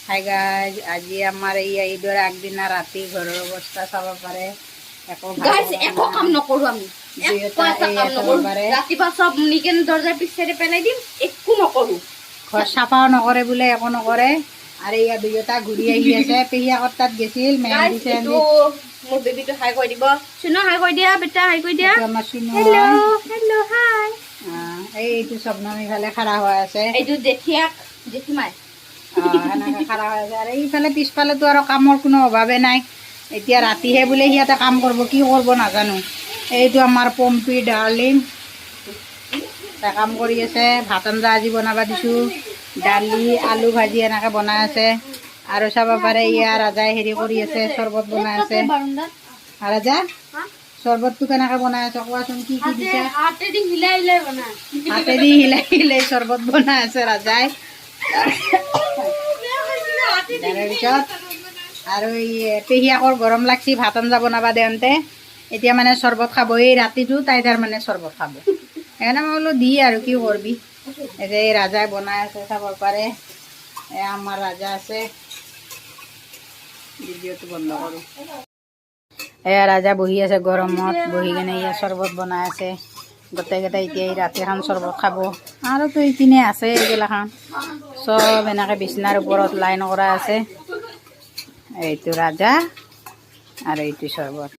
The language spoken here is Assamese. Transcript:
হাই গাইজ, আজি আমাৰ এই ঈদৰ আগদিনা ৰাতি ঘৰৰ অৱস্থা চাব পাৰে। একো কাম নকৰো আমি, ৰাতিপুৱা চব নিকেন দৰ্জাৰ পিছেৰে পেলাই দিম, একো নকৰো। ঘৰ চাফাও নকৰে বোলে, একো নকৰে। আৰু ইয়াৰ দুয়োটা ঘূৰি আহি আছে। পেহীয়েকৰ তাত গৈছিল, মেহেন্দি চেহেন্দি। মোৰ বেবীটো হাই কৈ দিব। চুনো হাই কৈ দিয়া, বেটা হাই কৈ দিয়া। আমাৰ চুনু হেল্ল' হেল্ল' হাই। এইটো স্বপ্নম ইফালে খাৰা হৈ আছে। এইটো জেঠিয়াক জেঠিমাই সেনেকে খাৰা হৈ আছে। আৰু এইফালে পিছফালেতো আৰু কামৰ কোনো অভাৱে নাই। এতিয়া ৰাতিহে বোলে সিহঁতে কাম কৰিব, কি কৰিব নাজানো। এইটো আমাৰ পম্পী ডাৰ্লিং কাম কৰি আছে। ভাত আঞ্জা আজি বনাব দিছোঁ, দালি আলু ভাজি এনেকৈ বনাই আছে। আৰু চাব পাৰে ইয়াৰ ৰাজাই হেৰি কৰি আছে, চৰ্বত বনাই আছে। ৰাজা চৰ্বতটো কেনেকৈ বনাই আছে কোৱাচোন, কি কি দিছে? হাতেদি হিলাই হিলাই বনাই, হাতেদি হিলাই হিলাই চৰ্বত বনাই আছে ৰাজাই। তাৰপিছত আৰু এই পেহীয়েকৰ গৰম লাগছি ভাত আঞ্জা বনাবা দেওঁতে, এতিয়া মানে চৰ্বত খাব। এই ৰাতিটো তাই তাৰমানে চৰ্বত খাব। সেইকাৰণে মই বোলো দি আৰু কি কৰবি। এতিয়া এই ৰাজাই বনাই আছে, চাব পাৰে। আমাৰ ৰাজা আছে, ভিডিঅ'টো বন্ধ কৰোঁ। এয়া ৰাজা বহি আছে গৰমত, বহি কেনে ইয়াৰ চৰ্বত বনাই আছে। গোটেইকেইটা এতিয়া এই ৰাতিখন চৰ্বত খাব। আৰুতো এইপিনে আছে এইগিলাখান চব এনেকৈ বিচনাৰ ওপৰত লাইন কৰা আছে। এইটো ৰাজা আৰু এইটো চৰ্বত।